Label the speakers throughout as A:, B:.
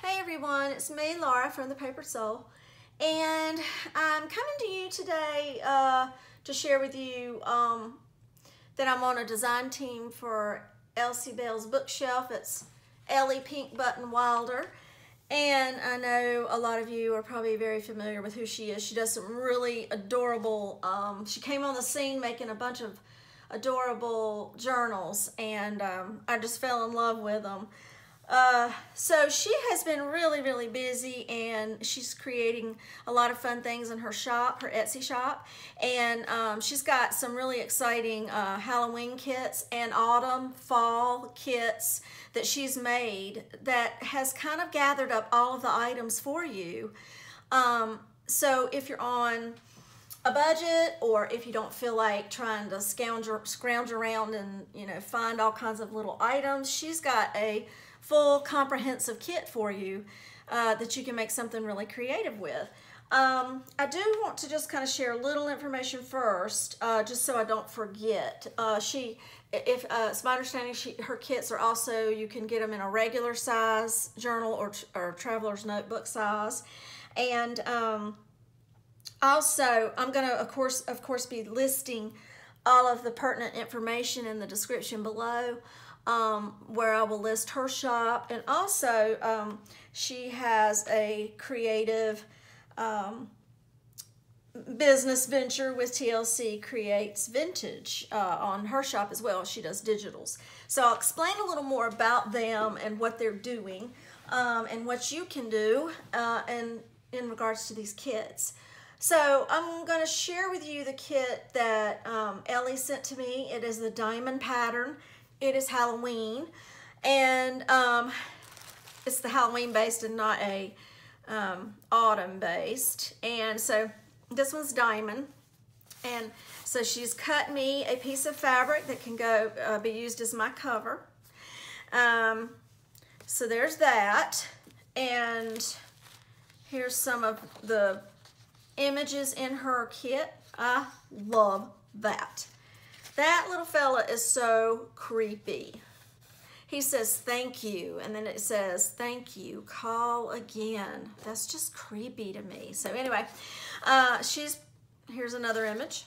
A: Hey everyone, it's me, Laura from The Papered Soul, and I'm coming to you today to share with you that I'm on a design team for Elsie Bell's bookshelf. It's Ellie Pink Button Wilder, and I know a lot of you are probably very familiar with who she is. She does some really adorable, she came on the scene making a bunch of adorable journals, and I just fell in love with them. So she has been really busy, and she's creating a lot of fun things in her shop, her Etsy shop, and she's got some really exciting Halloween kits and autumn fall kits that she's made that has kind of gathered up all of the items for you. So if you're on a budget, or if you don't feel like trying to scrounge around and find all kinds of little items, she's got a full comprehensive kit for you that you can make something really creative with. I do want to just kind of share a little information first, just so I don't forget. It's my understanding, her kits are also, you can get them in a regular size journal or traveler's notebook size, and also I'm going to of course be listing all of the pertinent information in the description below, where I will list her shop. And also she has a creative business venture with TLC Creates Vintage on her shop as well. She does digitals. So I'll explain a little more about them and what they're doing, and what you can do in regards to these kits. So I'm going to share with you the kit that Ellie sent to me. It is the diamond pattern. It is Halloween, and it's the Halloween based and not a autumn based. And so this one's diamond, and so she's cut me a piece of fabric that can go be used as my cover. So there's that, and here's some of the images in her kit. I love that. That little fella is so creepy. He says, "Thank you," and then it says, "Thank you, call again." That's just creepy to me. So anyway, here's another image,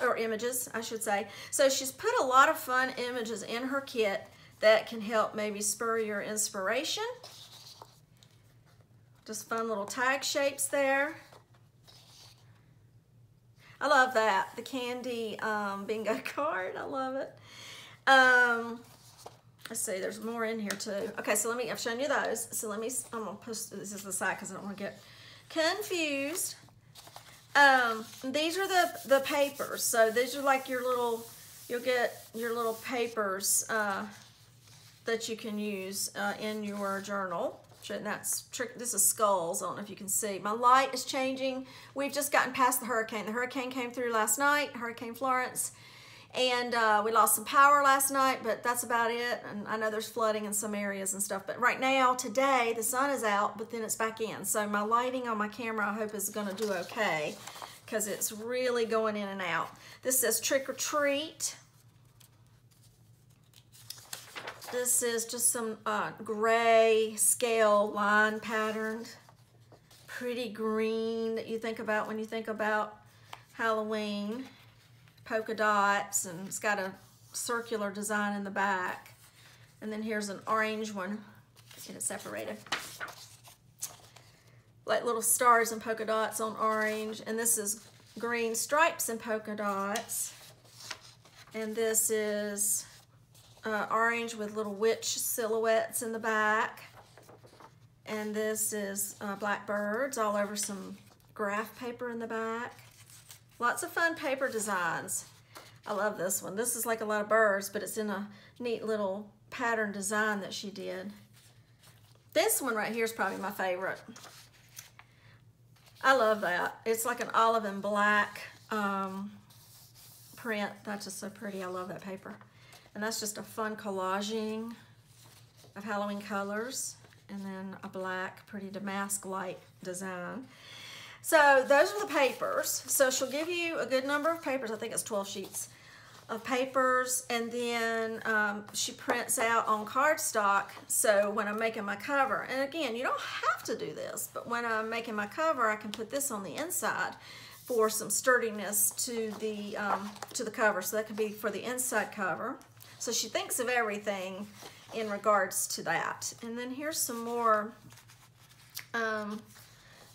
A: or images, I should say. So she's put a lot of fun images in her kit that can help maybe spur your inspiration. Just fun little tag shapes there. I love that. The candy bingo card. I love it. Let's see, there's more in here too. Okay, so I've shown you those. So I'm gonna push this to the side because I don't want to get confused. These are the papers. So these are like your little, you'll get your little papers that you can use in your journal. And this is skulls. I don't know if you can see. My light is changing. We've just gotten past the hurricane. The hurricane came through last night, Hurricane Florence, and we lost some power last night, but that's about it. And I know there's flooding in some areas and stuff, but right now, today, the sun is out, but then it's back in. So my lighting on my camera, I hope, is gonna do okay, because it's really going in and out. This says Trick or Treat. This is just some gray scale line patterned, pretty green that you think about when you think about Halloween. Polka dots, and it's got a circular design in the back. And then here's an orange one. Get it separated. Like little stars and polka dots on orange. And this is green stripes and polka dots. And this is orange with little witch silhouettes in the back, and this is black birds all over some graph paper in the back. Lots of fun paper designs. I love this one. This is like a lot of birds, but it's in a neat little pattern design that she did. This one right here is probably my favorite. I love that. It's like an olive and black print. That's just so pretty. I love that paper. And that's just a fun collaging of Halloween colors, and then a black, pretty damask-like design. So those are the papers. So she'll give you a good number of papers. I think it's 12 sheets. of papers, and then she prints out on cardstock, so when I'm making my cover, and again, you don't have to do this, but when I'm making my cover, I can put this on the inside for some sturdiness to the cover, so that could be for the inside cover. So she thinks of everything in regards to that. And then here's some more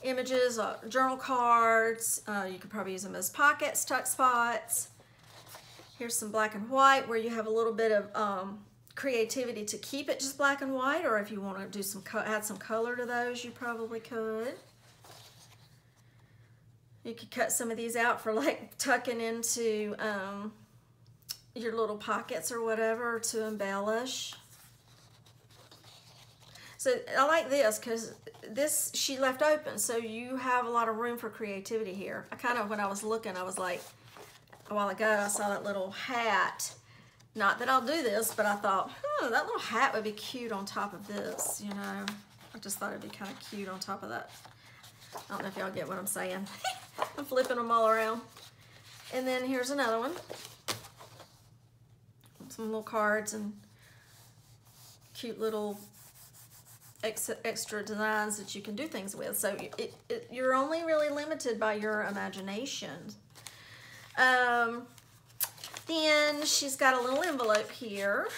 A: images, journal cards. You could probably use them as pockets, tuck spots. Here's some black and white where you have a little bit of creativity to keep it just black and white, or if you want to do some add some color to those, you probably could. You could cut some of these out for like tucking into your little pockets or whatever to embellish. So I like this because this she left open, so you have a lot of room for creativity here. I kind of, when I was looking, I was like, a while ago, I saw that little hat. Not that I'll do this, but I thought, that little hat would be cute on top of this, you know. I just thought it'd be kind of cute on top of that. I don't know if y'all get what I'm saying. I'm flipping them all around. And then here's another one. Some little cards and cute little extra designs that you can do things with. So you're only really limited by your imagination. Then she's got a little envelope here.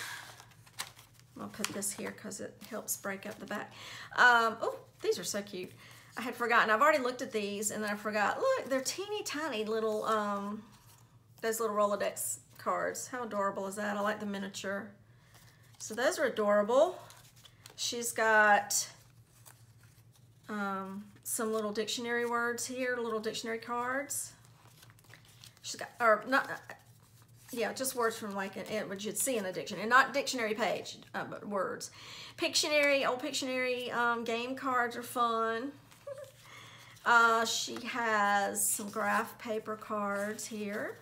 A: I'll put this here because it helps break up the back. Oh, these are so cute. I had forgotten. I've already looked at these and then I forgot. Look, they're teeny tiny little, those little Rolodex cards. How adorable is that? I like the miniature. So those are adorable. She's got some little dictionary words here, little dictionary cards. She's got, or not, yeah, just words from like what you'd see in a dictionary, not dictionary page, but words. Pictionary, old Pictionary game cards are fun. She has some graph paper cards here,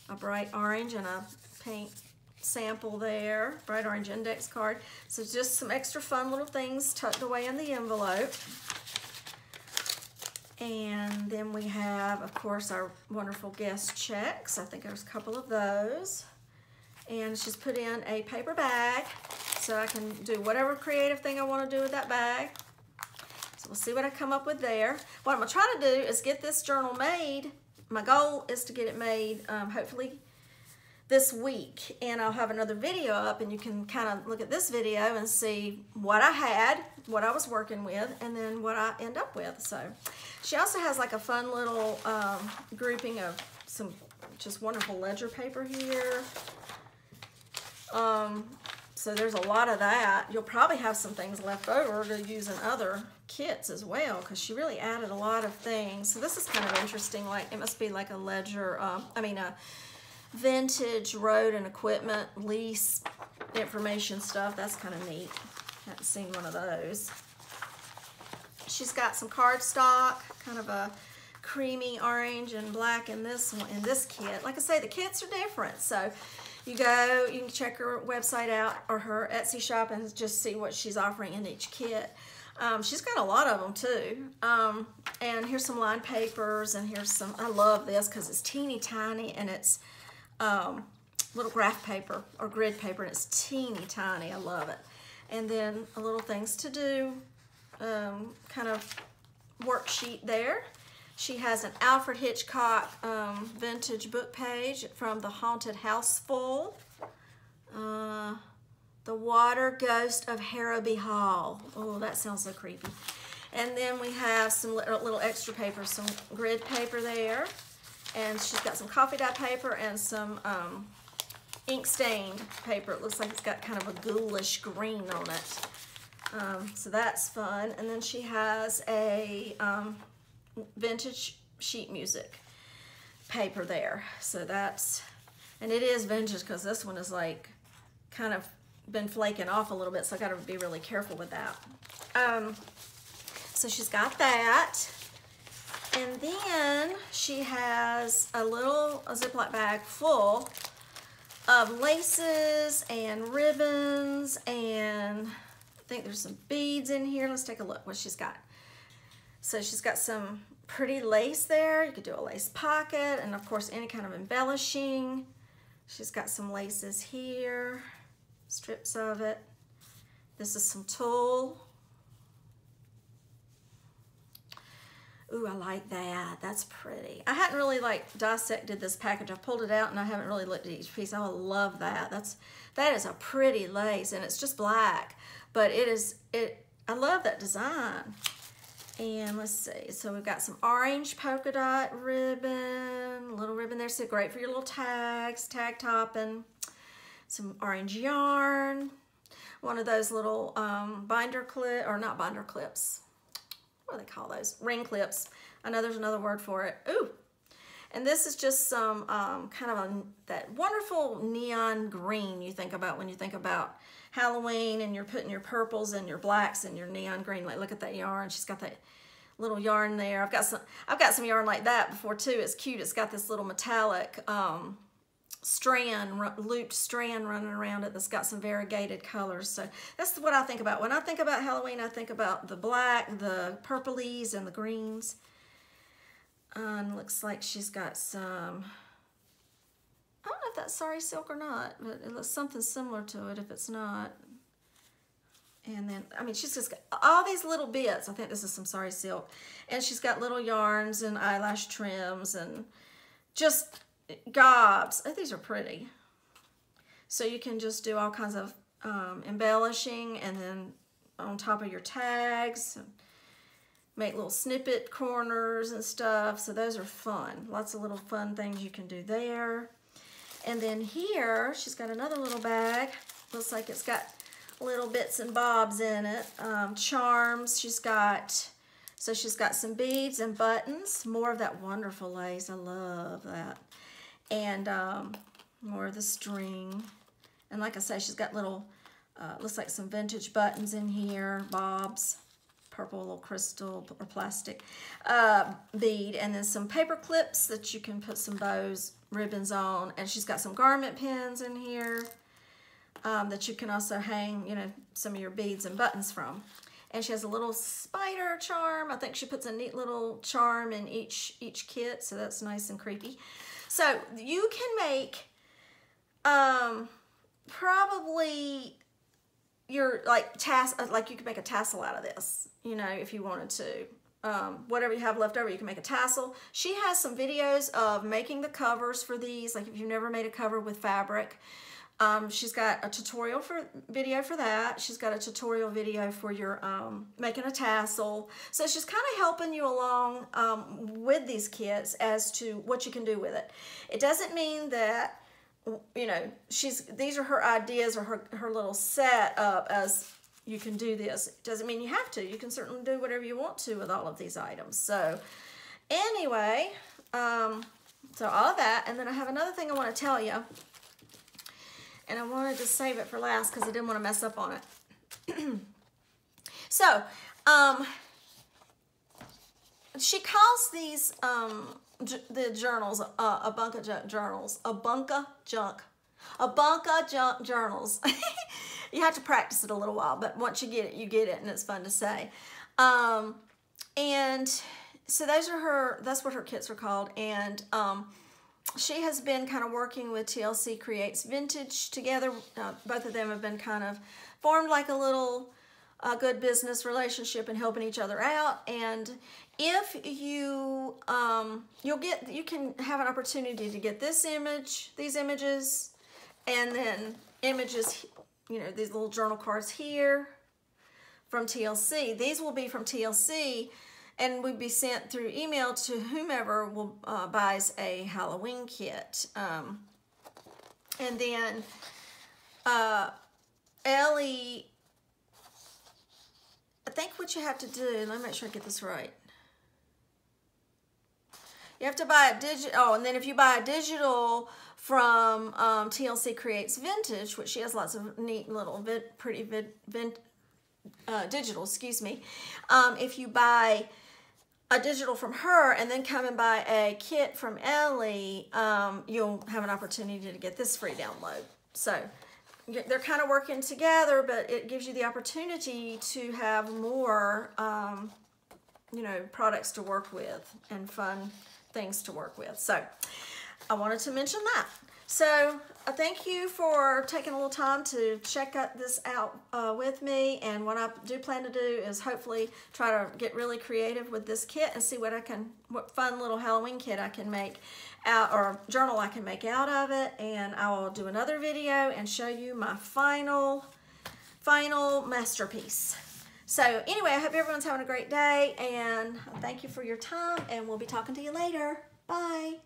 A: a bright orange and a pink sample there, bright orange index card. So just some extra fun little things tucked away in the envelope. And then we have, of course, our wonderful guest checks. I think there's a couple of those. And she's put in a paper bag so I can do whatever creative thing I want to do with that bag. So we'll see what I come up with there. What I'm going to try to do is get this journal made. My goal is to get it made hopefully this week, and I'll have another video up and you can kind of look at this video and see what I had, what I was working with, and then what I end up with. So she also has like a fun little grouping of some just wonderful ledger paper here. So there's a lot of that. You'll probably have some things left over to use in other kits as well, because she really added a lot of things. So this is kind of interesting. Like, it must be like a ledger, a vintage road and equipment lease information stuff. That's kind of neat. Haven't seen one of those. She's got some cardstock, kind of a creamy orange and black in this one, in this kit. Like I say, the kits are different. So you can check her website out or her Etsy shop and just see what she's offering in each kit. She's got a lot of them too. And here's some lined papers, and here's some, I love this because it's teeny tiny and it's little graph paper or grid paper, and it's teeny tiny. I love it. And then a little things to do kind of worksheet there. She has an Alfred Hitchcock vintage book page from The Haunted House Full. The Water Ghost of Harrowby Hall. Oh, that sounds so creepy. And then we have some little extra paper, some grid paper there. And she's got some coffee dye paper and some ink stained paper. It looks like it's got kind of a ghoulish green on it. So that's fun. And then she has a vintage sheet music paper there. So that's, and it is vintage because this one is like kind of been flaking off a little bit, so I got to be really careful with that. So she's got that. And then she has a Ziploc bag full of laces and ribbons, and I think there's some beads in here. Let's take a look what she's got. So she's got some pretty lace there. You could do a lace pocket, and of course any kind of embellishing. She's got some laces here, strips of it. This is some tulle. Ooh, I like that. That's pretty. I hadn't really like dissected this package. I pulled it out and I haven't really looked at each piece. I love that. That is a pretty lace, and it's just black, but I love that design. And let's see. So we've got some orange polka dot ribbon, little ribbon there. So great for your little tags, tag topping. Some orange yarn. One of those little binder clip, or not binder clips. What do they call those? Ring clips. I know there's another word for it. Ooh. And this is just some kind of that wonderful neon green you think about when you think about Halloween, and you're putting your purples and your blacks and your neon green. Like, look at that yarn. She's got that little yarn there. I've got some yarn like that before too. It's cute. It's got this little metallic strand, looped strand running around it that's got some variegated colors. So that's what I think about. When I think about Halloween, I think about the black, the purplies, and the greens. Looks like she's got some, I don't know if that's sari silk or not, but it looks something similar to it if it's not. And then, I mean, she's just got all these little bits. I think this is some sari silk. And she's got little yarns and eyelash trims and just gobs. Oh, these are pretty. So you can just do all kinds of embellishing, and then on top of your tags, and make little snippet corners and stuff. So those are fun. Lots of little fun things you can do there. And then here, she's got another little bag. Looks like it's got little bits and bobs in it. Charms. She's got some beads and buttons. More of that wonderful lace. I love that. And more of the string. And like I say, she's got little, looks like some vintage buttons in here, bobs, purple little crystal or plastic bead, and then some paper clips that you can put some bows, ribbons on. And she's got some garment pins in here that you can also hang, you know, some of your beads and buttons from. And she has a little spider charm. I think she puts a neat little charm in each kit, so that's nice and creepy. So you can make probably your like you could make a tassel out of this, you know, if you wanted to. Whatever you have left over, you can make a tassel. She has some videos of making the covers for these, like if you've never made a cover with fabric. She's got a tutorial video for that. She's got a tutorial video for your making a tassel. So she's kind of helping you along with these kits as to what you can do with it. It doesn't mean that, you know, these are her ideas or her little setup as you can do this. It doesn't mean you have to. You can certainly do whatever you want to with all of these items. So anyway, so all of that. And then I have another thing I want to tell you. And I wanted to save it for last because I didn't want to mess up on it. So, she calls these, the journals, a bunch of junk journals. A bunch of junk journals. You have to practice it a little while, but once you get it, and it's fun to say. And so that's what her kits are called. And, she has been kind of working with TLC Creates Vintage together. Both of them have been kind of formed like a little good business relationship and helping each other out. And if you you can have an opportunity to get these images, and then images, you know, these little journal cards here from TLC. These will be from TLC. And would be sent through email to whomever will buys a Halloween kit. And then Ellie, I think what you have to do, let me make sure I get this right. You have to buy a digital, and then if you buy a digital from TLC Creates Vintage, which she has lots of neat little digital, excuse me. If you buy a digital from her and then come and buy a kit from Ellie, you'll have an opportunity to get this free download. So they're kind of working together, but it gives you the opportunity to have more, you know, products to work with and fun things to work with. So I wanted to mention that. So thank you for taking a little time to check this out with me. And what I do plan to do is hopefully try to get really creative with this kit and see what fun little Halloween kit I can make out, or journal I can make out of it. And I will do another video and show you my final masterpiece. So anyway, I hope everyone's having a great day, and thank you for your time, and we'll be talking to you later. Bye.